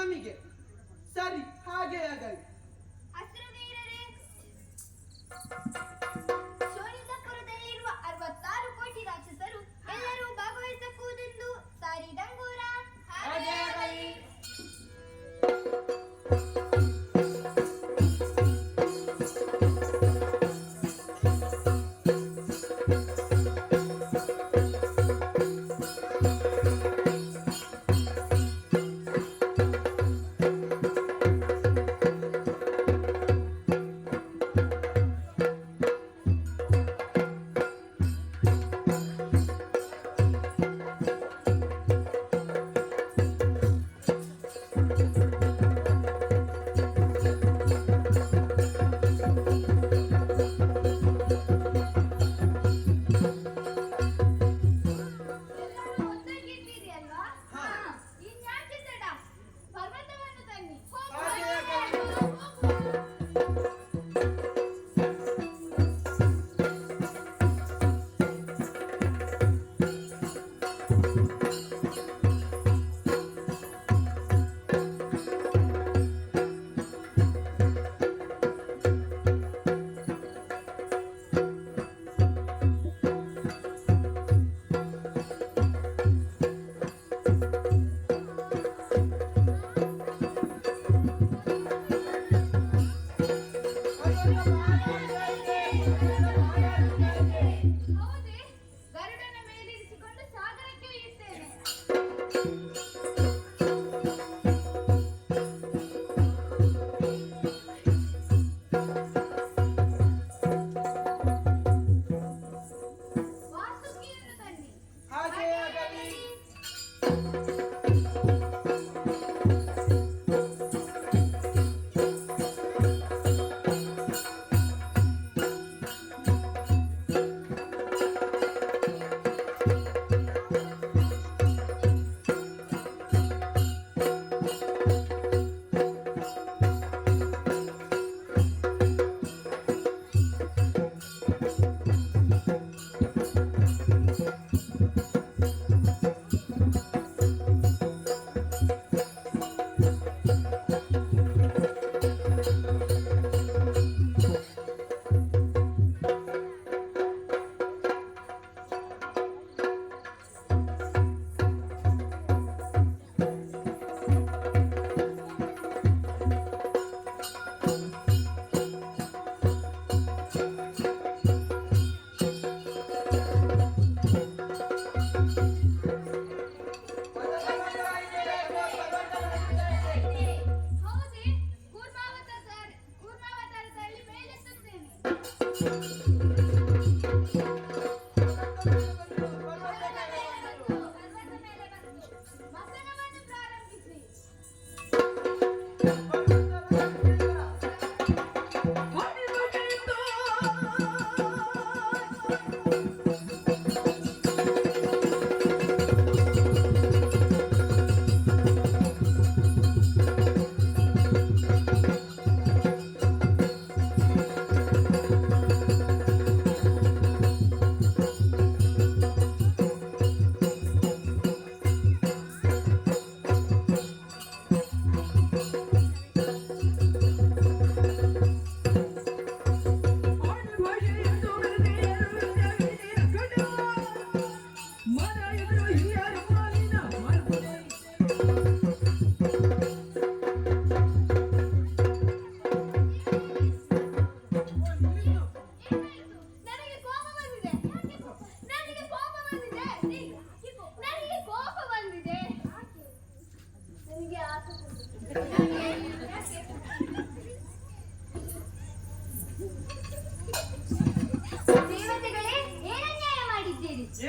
ನಮಗೆ. ಸರಿ, ಹಾಗೆ ಆಗಲಿ. ಶೋಣಿತಪುರದಲ್ಲಿರುವ 66 ಕೋಟಿ ರಾಕ್ಷಸರು ಎಲ್ಲರೂ ಭಾಗವಹಿಸಬಹುದೆಂದು ಸಾರಿ ಡಂಗೂರ. ಹಾಗೆ ಆಗಲಿ.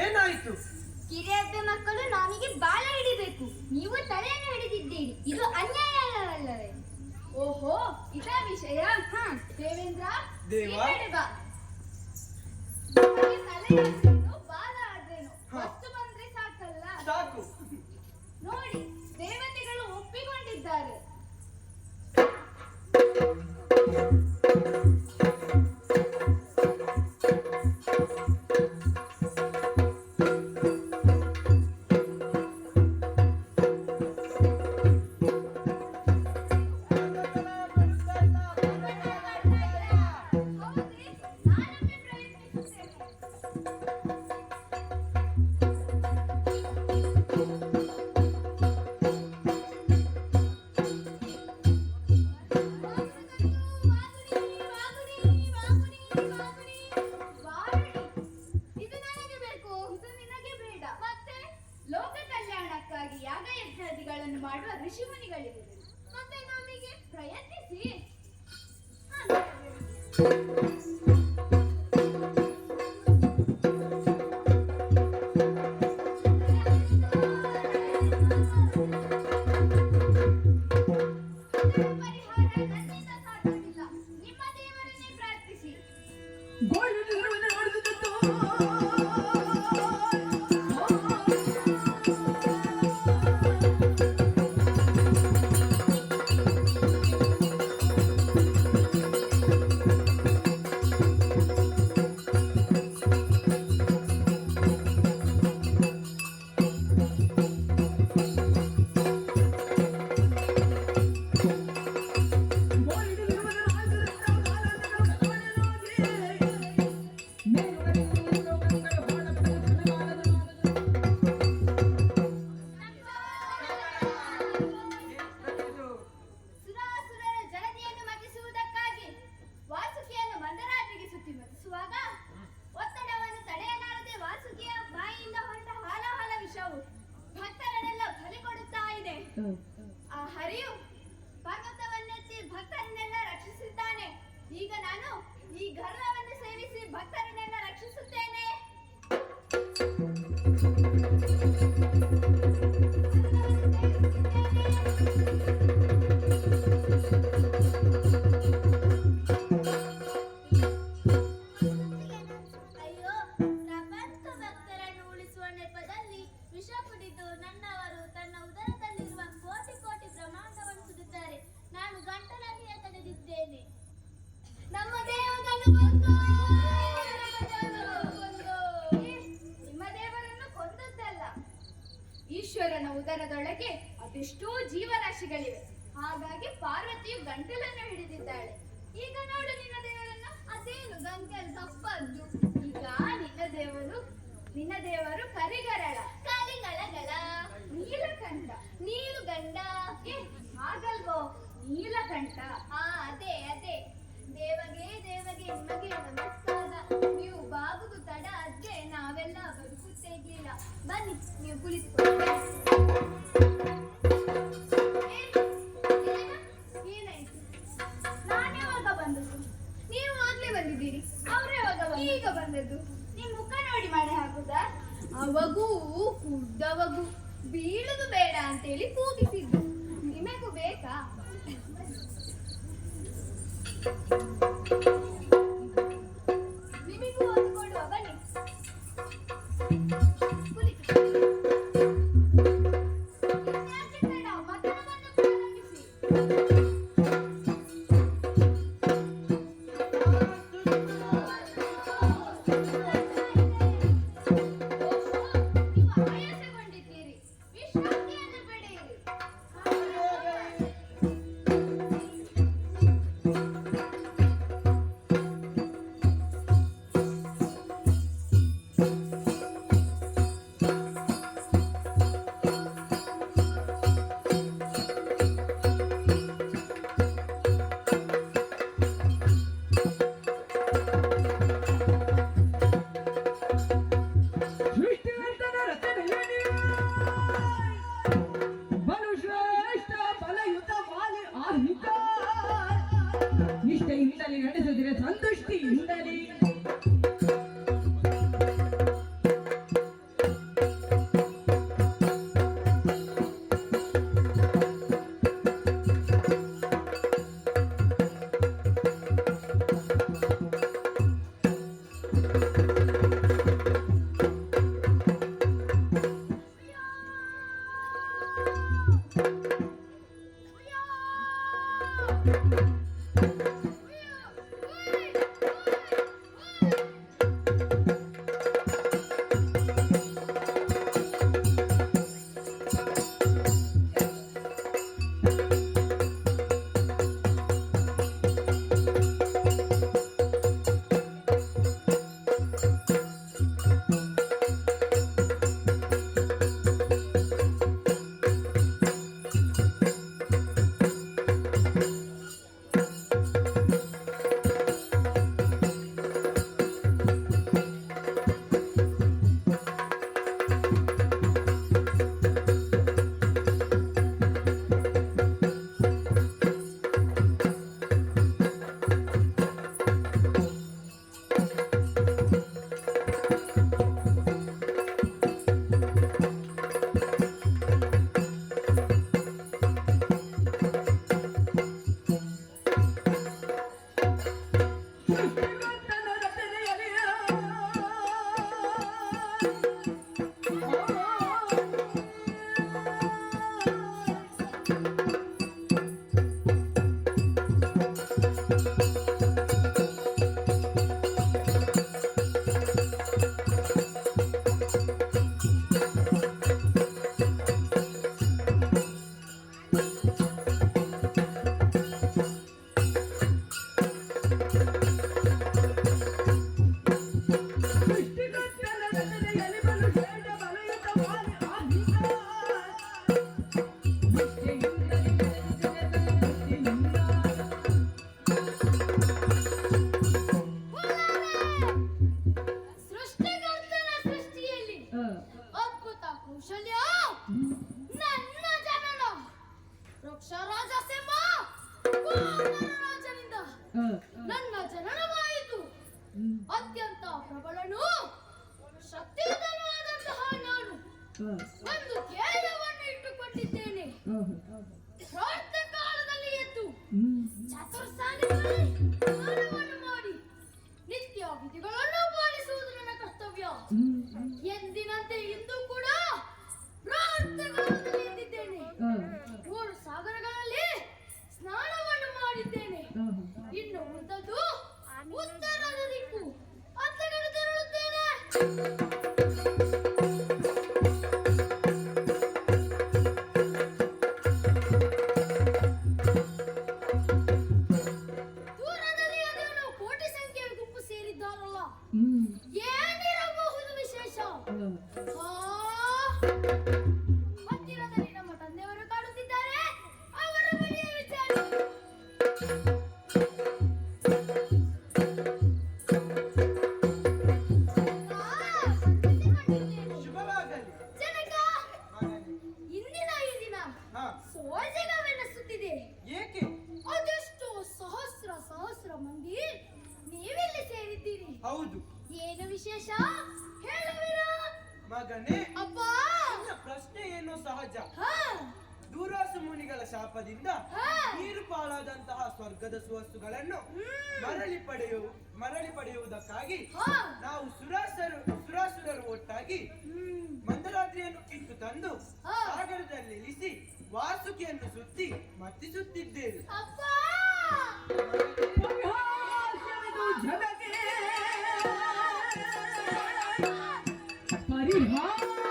ಏನಾಯ್ತು? ಕಿರಿಯಬ್ಬೆ ಮಕ್ಕಳು ನಮಗೆ ಬಾಲ ಹಿಡಿಬೇಕು, ನೀವು ತಲೆಯನ್ನು ಹಿಡಿದಿದ್ದೀರಿ. ಇದು ಅನ್ಯಾಯವಲ್ಲವೇ? ಓಹೋ, ಇದಾ ವಿಷಯ. ದೇವೇಂದ್ರ, ಬಾ. ತಲೆ ಆದ್ರೇನು ಬಾಲ ಆದ್ರೇನು ವಸ್ತು ಬಂದ್ರೆ ಸಾಕಲ್ಲ. ಸಾಕು. ನೋಡಿ, ದೇವತೆಗಳು ಒಪ್ಪಿಕೊಂಡಿದ್ದಾರೆ. ಯಾಗಯಜ್ಞಾದಿಗಳನ್ನು ಮಾಡುವ ಋಷಿಮುನಿಗಳಿವೆ. ಮತ್ತೆ ನಮಗೆ ಪ್ರಯತ್ನಿಸಿ. ಪರಿಹಾರ ನನ್ನಿಂದ ಸಾಧ್ಯವಿಲ್ಲ. ನಿಮ್ಮ ದೇವರನ್ನೇ ಪ್ರಾರ್ಥಿಸಿ. ಸುರಾಸುರರ ಜಲದಿಯನ್ನು ಮತಿಸುವುದಕ್ಕಾಗಿ ವಾಸುಕಿಯನ್ನು ಮಂದರಾತ್ರಿಗೆ ಸುತ್ತಿ ಮತಿಸುವಾಗ ಒತ್ತಡವನ್ನು ತಡೆಯಲಾರದೆ ವಾಸುಕಿಯ ಬಾಯಿಯಿಂದ ಹೊರಟ ಹಾಲಾಹಲ ವಿಷವು ಭಕ್ತರನ್ನೆಲ್ಲ ಬಲಿ ಕೊಡುತ್ತಾ ಇದೆ. ಆ ಹರಿಯು ಪರ್ವತವನ್ನೆತ್ತಿ ಭಕ್ತರನ್ನೆಲ್ಲ ರಕ್ಷಿಸುತ್ತಾನೆ. ಈಗ ನಾನು ಈ ಗರ್ವವನ್ನು ಸೇವಿಸಿ ಭಕ್ತರನ್ನೆಲ್ಲ ರಕ್ಷಿಸುತ್ತೇನೆ. ಅಯ್ಯೋ, ಪ್ರಪಂಚ ಭಕ್ತರನ್ನು ಉಳಿಸುವ ನೆಪದಲ್ಲಿ ವಿಷ ಕುಡಿದು ನನ್ನವರು ತನ್ನ ಉದರದಲ್ಲಿರುವ ಕೋಟಿ ಕೋಟಿ ಬ್ರಹ್ಮಾಂಡವನ್ನು ಸುಡುತ್ತಾರೆ. ನಾನು ಗಂಟಲಲ್ಲಿಯೇ ತಡೆದಿದ್ದೇನೆ. ನಮ್ಮ ದೇವರನ್ನು ಕೊಂದು ನಿಮ್ಮ ದೇವರನ್ನು ಕೊಂದದ್ದಲ್ಲ. ಈಶ್ವರನ ಉದರದೊಳಗೆ ಅದೆಷ್ಟೋ ಜೀವರಾಶಿಗಳಿವೆ. ಹಾಗಾಗಿ ಪಾರ್ವತಿಯು ಗಂಟಲನ್ನು ಹಿಡಿದಿದ್ದಾಳೆ. ಈಗ ನೋಡು ನಿನ್ನ ದೇವರನ್ನು. ಅದೇನು ಗಂಟಲು ತಪ್ಪದ್ದು? ಈಗ ನಿನ್ನ ದೇವರು ಕರಿಗರಳ, ಕಲಿಗಳಗಳ ನೀಲಕಂಠ, ನೀಲುಗಂಡ. ಹಾಗಲ್ವೋ? ನೀಲಕಂಠ. ಅದೇ ದೇವಗೆ ನಿಮಗೆ ನಮಸ್ಕಾರ. ನೀವು ಬಾಗುದು ತಡ ಆದ್ರೆ ನಾವೆಲ್ಲ ಬದುಕುತ್ತೇ ಇರ್ಲಿಲ್ಲ. ಬನ್ನಿ, ನೀವು ಕುಳಿತುಕೊಳ್ಳಿ. ಏನಾಯ್ತು? ನಾನು ಯಾವಾಗ ಬಂದದ್ದು? ನೀವು ಆಗ್ಲೇ ಬಂದಿದ್ದೀರಿ. ಅವ್ರು ಯಾವಾಗ ಈಗ ಬಂದದ್ದು? ನಿಮ್ ಮುಖ ನೋಡಿ ಮಾಡಿ ಹಾಕುದಾ? ಅವಗೂ ಕುಡ್ದವಗೂ ಬೀಳುದು ಬೇಡ ಅಂತೇಳಿ ಕೂಗಿಸಿದ್ದು. ನಿಮಗೂ ಬೇಕಾ? ನಿಮಗೂ ಒಂದು ಕೊಡುವ, ಬನ್ನಿ ಕುಳಿತು. ಇನ್ಯಾಕೆ ಬೇಡ, ಮತನವನ್ನು ಪ್ರಾರಂಭಿಸಿ. ನೀವು ಆಯಾಸಗೊಂಡಿದ್ದೀರಿ, ವಿಶ್ರಾಂತಿಯನ್ನು ಪಡೆಯಿರಿ. ನಿಷ್ಠೆಯಿಂದಲೇ ನಡೆಸಿದರೆ ಸಂತುಷ್ಟಿಯಿಂದಲೇ ಸಹಜ. ಹಾ ದೂರ್ವಾಸ ಮುನಿಗಳ ಶಾಪದಿಂದ ಹಾ. ನೀರು ಪಾಲಾದಂತಹ ಸ್ವರ್ಗದ ಸುವಸ್ತುಗಳನ್ನು ಮರಳಿ ಪಡೆಯುವುದಕ್ಕಾಗಿ ಹಾ. ನಾವು ಸುರಾಸುರರು ಒಟ್ಟಾಗಿ ಮಂದರಾತ್ರಿಯನ್ನು ಕಿತ್ತು ತಂದು ಹಾ. ಸಾಗರದಲ್ಲಿ ಇಳಿಸಿ ವಾಸುಕಿಯನ್ನು ಸುತ್ತಿ ಮತ್ತಿಸುತ್ತಿದ್ದೇವೆ. ಅಪ್ಪ ಪರಿಹಾಸ್ಯವಿದು ಜಗಕ್ಕೆ ಪರಿಹಾಸ್ಯವಿದು.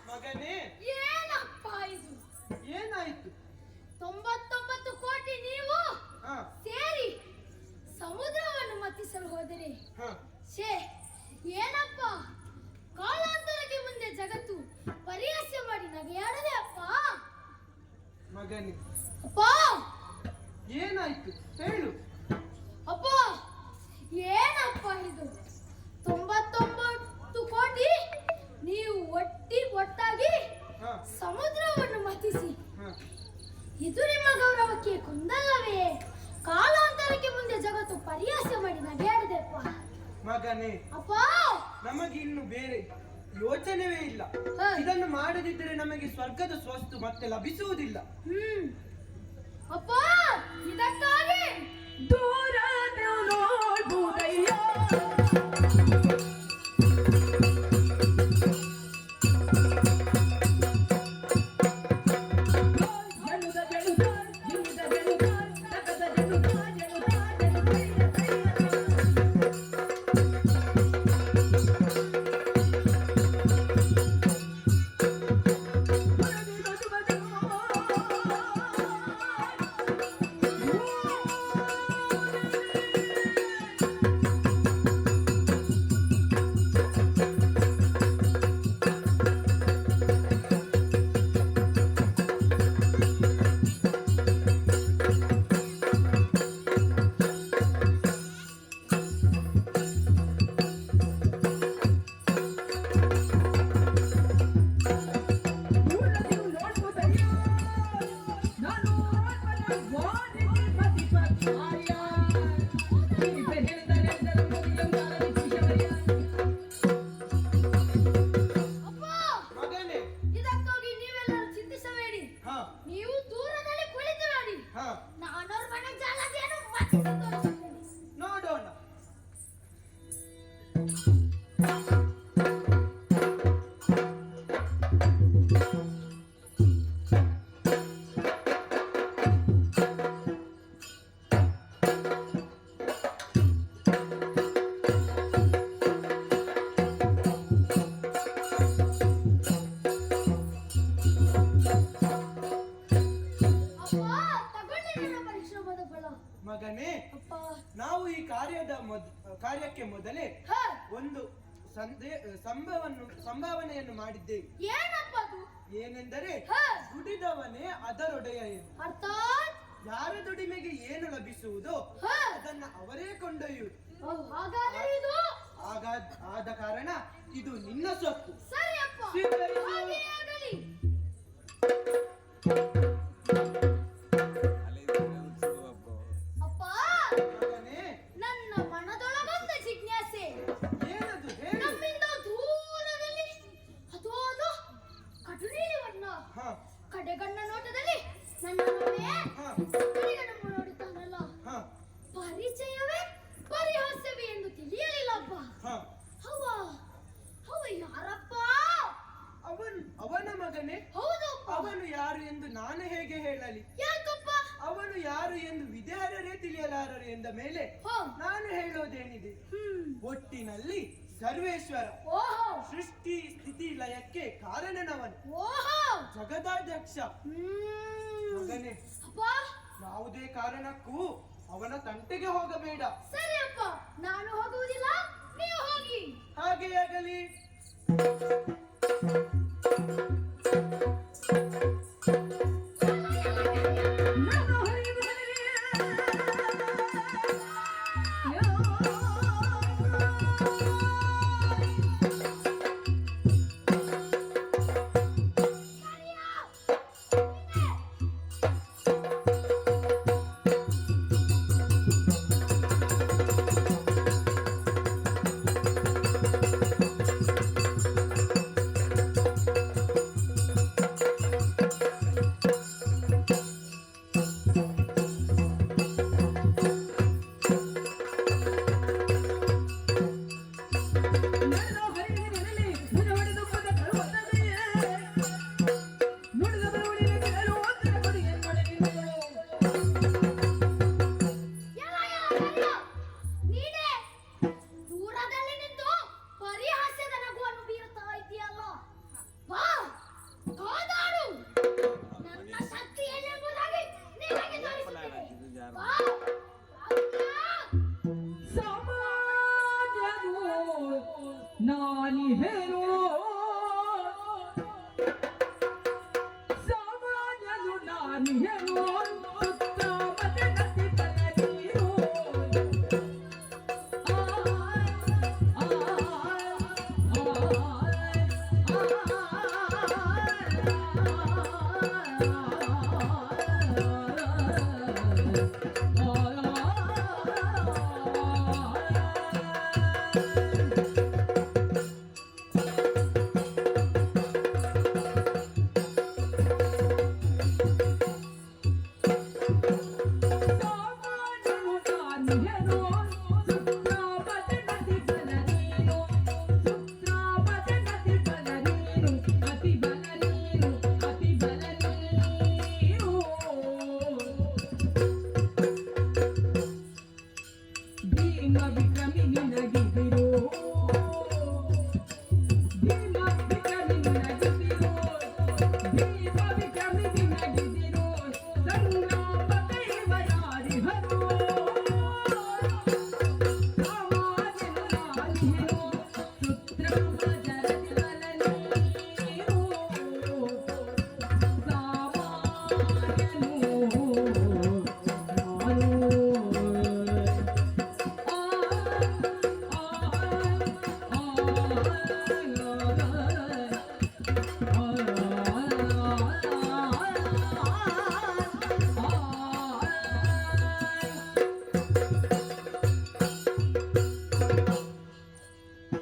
ಮಗನೇ, ಏನಪ್ಪ ಇದು? ಏನಾಯ್ತು? 99 ಕೋಟಿ ನೀವು ಹ ಸೇರಿ ಸಮುದ್ರವನ್ನು ಮತ್ತಿಸಲು ಹೋದರೆ ಹ ಛೇ ಏನಪ್ಪ ಕಾಲಾಂತರಕ್ಕೆ ಮುಂದೆ ಜಗತ್ತು ಪರಿಹಾಸ್ಯ ಮಾಡಿ ನಗೆಯಾಡದೆ ಅಪ್ಪ. ಮಗನೇ, ಅಪ್ಪ ಏನಾಯ್ತು ಹೇಳು. ಅಪ್ಪ ಏನಪ್ಪ ಇದು? 99 ಕೋಟಿ ನೀವು ಒಟ್ಟಾಗಿ ಹ ಸಮುದ್ರವನ್ನು ಮತಿಸಿ ಹ ಇದು ನಿಮ್ಮ ಗೌರವಕ್ಕೆ ಕೊಂದಲ್ಲವೇ? ಕಾಲಾಂತರಕ್ಕೆ ಮುಂದೆ ಜಗತ್ತು ಪರಿಹಾಸ್ಯ ಮಾಡಿ ನಗೆಯಾಡದೆಪ್ಪ. ಮಗನೇ, ಅಪ್ಪ ನಮಗೆ ಇನ್ನು ಬೇರೆ ಯೋಚನೆವೇ ಇಲ್ಲ. ಹ. ಇದನ್ನು ಮಾಡದಿದ್ದರೆ ನಮಗೆ ಸ್ವರ್ಗದ ಸ್ವಸ್ತು ಮತ್ತೆ ಲಭಿಸುವುದಿಲ್ಲ. ಅಪ್ಪ ಇದಕ್ಕಾಗಿ ದೂರ ನೋಡ್ಬೋದಯ್ಯ. ಅಪ್ಪ ಮಗನೇ, ಇದಕ್ಕಾಗಿ ನೀವೆಲ್ಲರೂ ಚಿಂತಿಸಬೇಡಿ. ಹ ನೀವು ದೂರದಲ್ಲಿ ಕುಳಿತುಬೇಡಿ. ಹ ನಾನವ್ರ ಮನೆ ಜಾಲತಿಯನ್ನು ಮತ್ತೆ ತೋರಿಸುತ್ತೇನೆ. ನೋಡೋಣ. ಅಪ್ಪ ತಗೊಳ್ಳಿ ನನ್ನ ಪರಿಶ್ರಮದ ಫಲ. ಮಗನೇ, ಅಪ್ಪ ನಾವು ಈ ಕಾರ್ಯಕ್ಕೆ ಮೊದಲೇ ಹ ಒಂದು ಸಂಭಾವನೆಯನ್ನು ಮಾಡಿದ್ದೇವೆ. ಏನಪ್ಪ ಅದು? ಏನೆಂದರೆ ಹ ದುಡಿದವನೇ ಅದರೊಡೆಯ ಎಂದು. ಅರ್ಥಾತ್ ಯಾರ ದುಡಿಮೆಗೆ ಏನು ಲಭಿಸುವುದೋ ಹ ಅದನ್ನ ಅವರೇ ಕೊಂಡೊಯ್ಯುವುದು. ಹಾಗಾದರೆ ಇದು ಆದ ಕಾರಣ ಇದು ನಿನ್ನ ಸೊತ್ತು. ಸರಿ ಅಪ್ಪ, ಸ್ವೀಕರಿಸು. ಹಾಗೆಯೇ ಆಗಲಿ. ಅಪ್ಪ ಮಗನೇ, ನನ್ನ ಮನದೊಳಗೊಂದ ಜಿಜ್ಞಾಸೆ. ಏನದು ಹೇಳು. ನಮ್ಮಿಂದ ದೂರದಲ್ಲಿ ಅದು ಕಡು ನೀಲಿ ಬಣ್ಣ. ಹ ಕಡೆಗಣ್ಣ ನೋಟದಲ್ಲಿ ನನ್ನ ನೋವೇ ಹ ಕಡೆಗಣ್ಣು ನೋಡುತ್ತಾನಲ್ಲ. ಹ ಪರಿಚಯವೇ ಪರಿಹಾಸ್ಯವೇ ಎಂದು ತಿಳಿಯಲಿಲ್ಲಪ್ಪ. ಹ ಅವ ಯಾರಪ್ಪ? ಅವನ ಮಗನೇ. ಹೌದಪ್ಪ. ಅವನು ಯಾರು ಎಂದು ನಾನು ಹೇಗೆ ಹೇಳಲಿ? ಯಾಕಪ್ಪ? ಅವನು ಯಾರು ಎಂದು ವಿದ್ಯಾರರೇ ತಿಳಿಯಲಾರರು ಎಂದ ಮೇಲೆ ಹೋ. ನಾನು ಹೇಳೋದೇನಿದೆ? ಒಟ್ಟಿನಲ್ಲಿ ಸರ್ವೇಶ್ವರ, ಓಹೋ ಸೃಷ್ಟಿ ಸ್ಥಿತಿ ಲಯಕ್ಕೆ ಕಾರಣನವನು, ಓಹೋ ಜಗದಾಧ್ಯಕ್ಷ. ಮಗನೇ, ಅಪ್ಪ ಯಾವುದೇ ಕಾರಣಕ್ಕೂ ಅವನ ತಂಟೆಗೆ ಹೋಗಬೇಡ. ಸರಿಯಪ್ಪ, ನಾನು ಹೋಗುವುದಿಲ್ಲ, ನೀವು ಹೋಗಿ. ಹಾಗೇ ಆಗಲಿ. ನೀನೇ ದೂರದಲ್ಲಿ ನಿಂತು ಪರಿಹಾಸ್ಯದ ನಗುವನ್ನು ಬೀರುತ್ತಾ ಇದೆಯಲ್ಲ. ಬಾ, ಕಾದಾಡು. ನನ್ನ ಶಕ್ತಿ ಏನೆಂಬುದಾಗಿ ನಿನಗೆ ತೋರಿಸುತ್ತೇನೆ. ಬಾ, ಸಾಮಾನ್ಯನು ನಾನಿಹೇನು, ಸಾಮಾನ್ಯನು ನಾನಿಹೇನು, ಸುತ್ತ ಮತ್ತೆ ಗತಿ ಬಲನೀರು.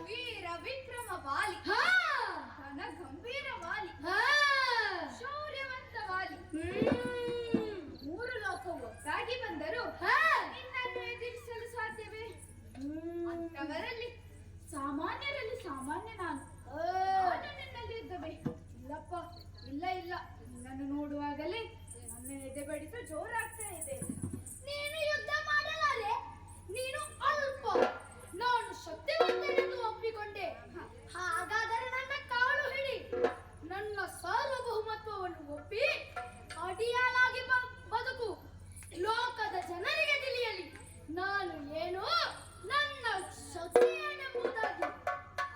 ವೀರ ವಿಕ್ರಮ ವಾಲಿ, ಘನ ಗಂಭೀರ ವಾಲಿ, ಶೌರ್ಯವಂತ ವಾಲಿ. ಮೂರು ಲೋಕವು ಒಟ್ಟಾಗಿ ಬಂದರು ನಿನ್ನನ್ನು ಎದುರಿಸಲು ಸಾಧ್ಯವೇ? ಅಂತವರಲ್ಲಿ ಸಾಮಾನ್ಯರಲ್ಲಿ ಸಾಮಾನ್ಯ ನಾನು. ನಿನ್ನಲ್ಲಿ ಯುದ್ಧವೇ? ಇಲ್ಲಪ್ಪ, ಇಲ್ಲ ಇಲ್ಲ. ನಿನ್ನನ್ನು ನೋಡುವಾಗಲೇ ನನ್ನ ಎದೆ ಬಡಿತ ಜೋರಾಗ್ತಾ ಇದೆ. ನೀನು ಯುದ್ಧ ಮಾಡಲಾರೆ, ನೀನು ಅಲ್ಪ, ನಾನು ಶಕ್ತಿವಂತನೆಂದು ಒಪ್ಪಿಕೊಂಡೆ. ಹಾಗಾದರೆ ನನ್ನ ಕಾಲು ಹಿಡಿ, ನನ್ನ ಸಾರ್ವಭೌಮತ್ವವನ್ನು ಒಪ್ಪಿ ಅಡಿಯಾಳಾಗಿ ಬದುಕು. ಲೋಕದ ಜನರಿಗೆ ತಿಳಿಯಲಿ ನಾನು ಏನು, ನನ್ನ ಶಕ್ತಿ ಏನೆಂಬುದಾಗಿ.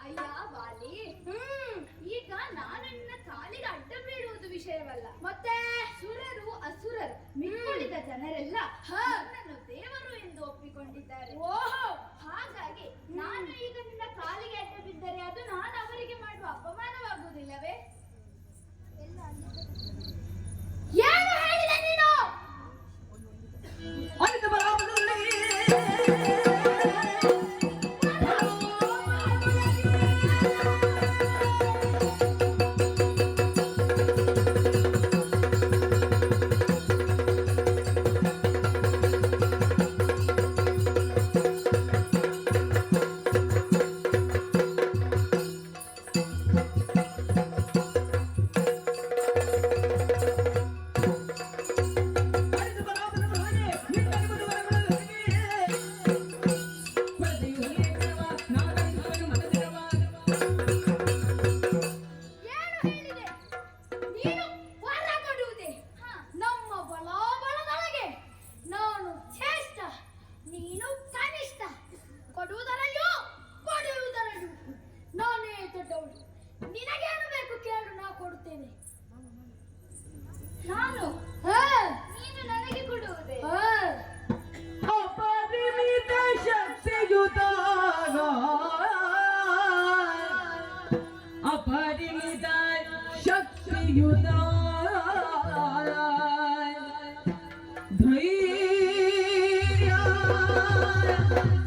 ಅಯ್ಯ ವಾಲಿ, ಈಗ ನಾನು ನಿನ್ನ ಕಾಲಿಗೆ ಅಡ್ಡ ಬೀಳುವುದು ವಿಷಯವಲ್ಲ. ಮತ್ತೆ ಸುರರು ಅಸುರರು ಮಿಕ್ಕುಳಿದ ಜನರೆಲ್ಲ ನನ್ನನ್ನು ದೇವರು ಎಂದು ಒಪ್ಪಿಕೊಂಡಿದ್ದಾರೆ. ಓಹೋ, ಹಾಗಾಗಿ ನಾನು ಈಗ ನಿನ್ನ ಕಾಲಿಗೆ ಅಡ್ಡ ಬಿದ್ದರೆ ಅದು ನಾನು ಅವರಿಗೆ ಮಾಡುವ ಅಪಮಾನವಾಗುವುದಿಲ್ಲವೇ? ಏನು ಹೇಳಿದೆ ನೀನು?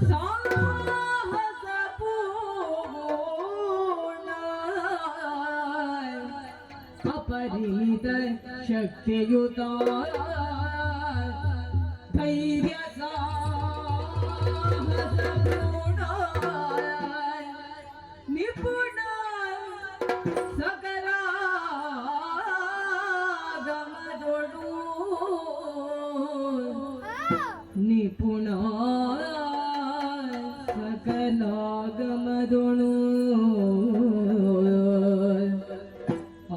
ಸಾಹಸ ಪೂರ್ಣ ಅಪರಿಮಿತ ಶಕ್ತಿಯುತ ಧೈರ್ಯ ಸಾಹಸ ಪೂರ್ಣ ನಿಪುಣ ಸಕಲ ಗಮದೊಡು ನಿಪುಣ ಸಕಲ ಗಮದೊಳು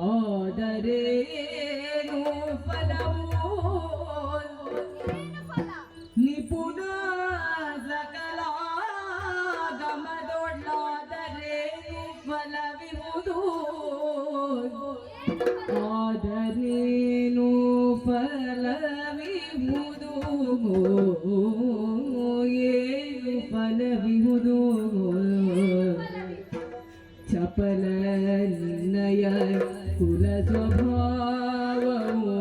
ಆದರೇನು ಫಲವು ಏನು ಫಲ? ನಿಪುಣ ಸಕಲ ಗಮದೊಳ್ಳಾದರೇನು ಫಲವಿಹುದು ಆದರೇನು ಫಲವಿಹುದು ಏನು ಫಲವಿಹುದು ಚಪಲ ನಿನ್ನಯ ಕುಲ ಸ್ವಭಾವವು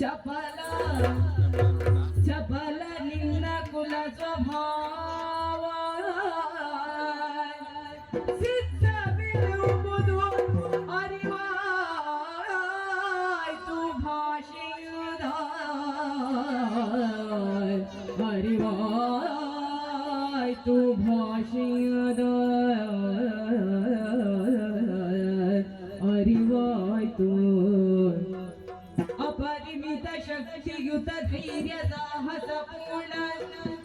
ಚಪಲ ಚಪಲ ನಿನ್ನ ಕುಲ ಸ್ವಭಾವ ಸಿದ್ಧವಿರುವುದು ಅರಿವಾಯ್ತು ಭಾಷೆಯುದ ಅರಿವಾಯ್ತು ಭಾಷೆಯುದ ಅರಿವಾಯ್ತು ಅಪರಿಮಿತ ಶಕ್ತಿಯುತ ಧೈರ್ಯ ಸಾಹಸ ಪೂರ್ಣ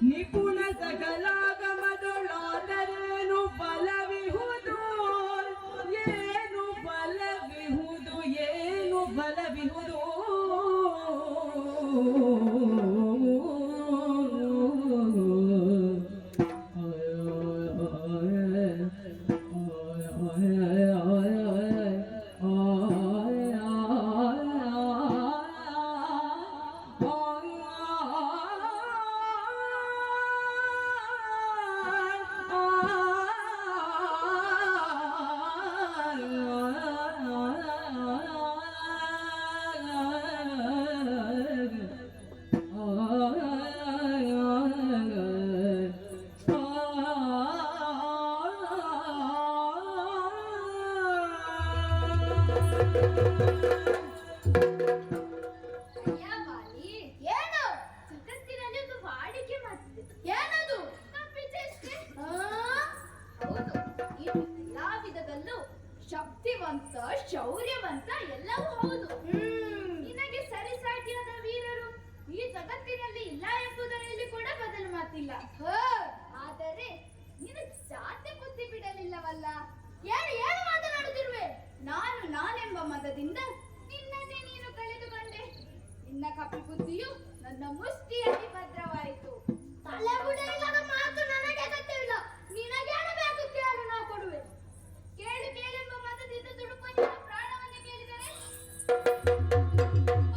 ನಿಪುಣ ಸಕಲಾಗಮದೊಳಾದರೇನು ಫಲವಿಹುದು ಏನು ಫಲವಿಹುದು ಏನು ಫಲವಿಹುದು ಅಯ್ಯ ಬಾಲಿ, ಏನು? ಜಗತ್ತಿನಲ್ಲಿ ಒಂದು ವಾಡಿಕೆ ಮಾತಿದೆ. ಏನದು? ತಪ್ಪಿತಸ್ಥೆ. ಹೌದು, ಇನ್ನು ಎಲ್ಲಾ ವಿಧದಲ್ಲೂ ಶಕ್ತಿವಂತ ಶೌರ್ಯವಂತ ಎಲ್ಲವೂ ಹೌದು. ನಿನಗೆ ಸರಿಸಾಟಿಯಾದ ವೀರರು ಈ ಜಗತ್ತಿನಲ್ಲಿ ಇಲ್ಲ ಎಂಬುದರಲ್ಲಿ ಕೂಡ ಬದಲು ಮಾತಿಲ್ಲ. ಆದರೆ ನಿನಗೆ ಜಾತಿ ಬುದ್ಧಿ ಬಿಡಲಿಲ್ಲವಲ್ಲ. ಏನು ಏನು ಮಾತನಾಡುತ್ತಿರುವೆ? ನಾನೆಂಬ ಮದದಿಂದ ನಿನ್ನನ್ನೇ ನೀನು ಕಳೆದುಕೊಂಡೆ. ನಿನ್ನ ಕಪಿ ಬುದ್ಧಿಯು ನನ್ನ ಮುಷ್ಟಿಯಲ್ಲಿ ಭದ್ರವಾಯಿತು. ತಲೆಬುಡ ಇಲ್ಲದ ಮಾತು ನನಗೆ ಅಗತ್ಯವಿಲ್ಲ. ನಿನಗೇನು ಬೇಕು ಕೇಳು, ನಾ ಕೊಡುವೆ. ಕೇಳು ಕೇಳೆಂಬ ಮದದಿಂದ ತುಡುಕೊಂಡು ಪ್ರಾಣವನ್ನು ಕೇಳಿದರೆ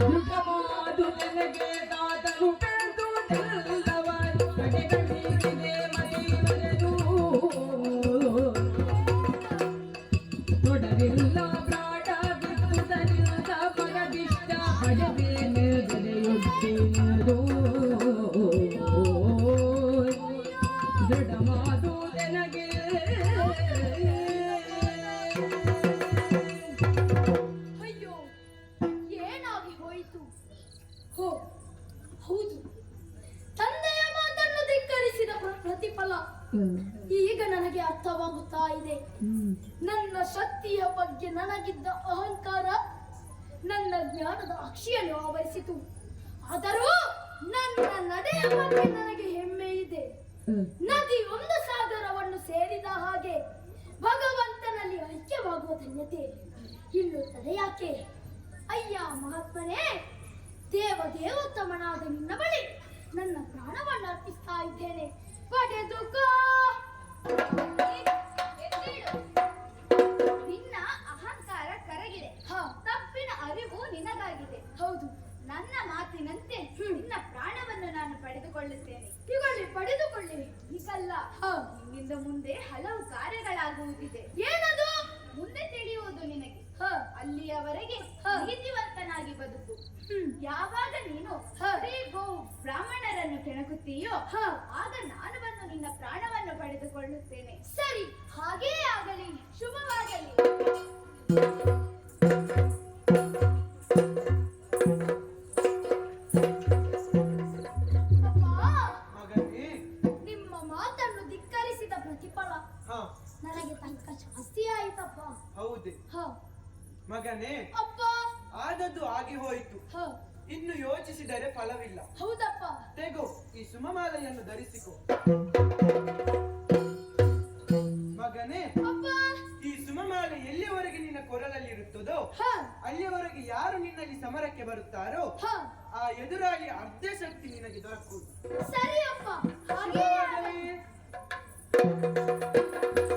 ದುಃಖಮಾದು ನನಗೆ ತಾತನು ಬೆಳೆದು ಚೆಲ್ಲವ ಕಡೆಗಣಿಸಿದೆ ಮದಿವರೆದು ತೊಡರಿಲ್ಲ ಪ್ರಾಣ ಬಿತ್ತುದರಿಂದ ಮಗದಿಷ್ಟ ಪಡೆದೇ ನಿರ್ದರೆಯೊಡ್ಡಿನದು ದೃಢಮಾದು ನನಗೆ ಅಯ್ಯೋ, ಏನಾಗಿ ಹೋಯಿತು? ಹೋ, ಹೌದು, ತಂದೆಯ ಮಾತನ್ನು ಧಿಕ್ಕರಿಸಿದ ಪ್ರತಿಫಲ ಈಗ ನನಗೆ ಅರ್ಥವಾಗುತ್ತಾ ಇದೆ. ನನ್ನ ಶಕ್ತಿಯ ಬಗ್ಗೆ ನನಗಿದ್ದ ಅಹಂಕಾರ ನನ್ನ ಜ್ಞಾನದ ಅಕ್ಷಿಯನ್ನು ಆವರಿಸಿತು. ಆದರೂ ನನ್ನ ನಡೆಯ ಬಗ್ಗೆ ನನಗೆ ಹೆಮ್ಮೆ ಇದೆ. ನದಿ ಒಂದು ಸಾಗರವನ್ನು ಸೇರಿದ ಹಾಗೆ ಭಗವಂತನಲ್ಲಿ ಐಕ್ಯವಾಗುವ ಧನ್ಯತೆ ಇನ್ನು ತಡೆಯಾಕೆ? ಅಯ್ಯ ಮಹಾತ್ಮನೇ, ದೇವೋತ್ತಮನಾದ ನಿನ್ನ ಬಳಿ ನನ್ನ ಪ್ರಾಣವನ್ನು ಅರ್ಪಿಸ್ತಾ ಇದ್ದೇನೆ. ಪಡೆದುಕೋ. ನಿನ್ನ ಅಹಂಕಾರ ಕರಗಿದೆ. ತಪ್ಪಿನ ಅರಿವು ನಿನಗಾಗಿದೆ. ಹೌದು, ನನ್ನ ಮಾತಿನಂತೆ ನಿನ್ನ ಪ್ರಾಣವನ್ನು ನಾನು ಪಡೆದುಕೊಳ್ಳುತ್ತೇನೆ. ಪಡೆದುಕೊಳ್ಳಿ. ಈಗಲ್ಲ, ನಿನ್ನಿಂದ ಮುಂದೆ ಹಲವು ಕಾರ್ಯಗಳಾಗುವುದಿದೆ. ಏನದು? ಮುಂದೆ ತಿಳಿಯುವುದು ನಿನಗೆ. ಅಲ್ಲಿಯವರೆಗೆ ನೀತಿವಂತನಾಗಿ ಬದುಕು. ಯಾವಾಗ ನೀನು ಶ್ರೀ ಗೋ ಬ್ರಾಹ್ಮಣ ಕೆಣಕುತ್ತೀಯೋ ಆಗ ನಾನು ಬಂದು ನಿನ್ನ ಪ್ರಾಣವನ್ನು ಪಡೆದುಕೊಳ್ಳುತ್ತೇನೆ. ಸರಿ, ಹಾಗೇ ಆಗಲಿ. ಶುಭವಾಗಲಿ. ಅಪ್ಪ, ಮಗನೇ. ನಿಮ್ಮ ಮಾತನ್ನು ಧಿಕ್ಕರಿಸಿದ ಪ್ರತಿಫಲ ಹಾ, ನನಗೆ ತಕ್ಕ ಶಾಸ್ತಿ ಆಯ್ತಪ್ಪ. ಹೌದೇ ಹ ಮಗನೇ. ಅಪ್ಪ. ಆದದ್ದು ಆಗಿ ಹೋಯಿತು. ಹ ಇನ್ನು ಯೋಚಿಸಿದರೆ ಫಲವಿಲ್ಲ. ಹೌದಪ್ಪ. ತೆಗೋ, ಈ ಸುಮಮಾಲೆಯನ್ನು ಧರಿಸಿಕೊ. ಮಗನೇ, ಅಪ್ಪ. ಈ ಸುಮಮಾಲೆ ಎಲ್ಲಿಯವರೆಗೆ ನಿನ್ನ ಕೊರಳಲ್ಲಿ ಇರುತ್ತದೋ ಹ ಅಲ್ಲಿಯವರೆಗೆ ಯಾರು ನಿನ್ನಲ್ಲಿ ಸಮರಕ್ಕೆ ಬರುತ್ತಾರೋ ಹ ಆ ಎದುರಾಳಿ ಅರ್ಧ ಶಕ್ತಿ ನಿನಗೆ ದೊರಕುವುದು. ಸರಿ ಅಪ್ಪ, ಹಾಗೇ ಆಗಲಿ. ಮಗನೇ.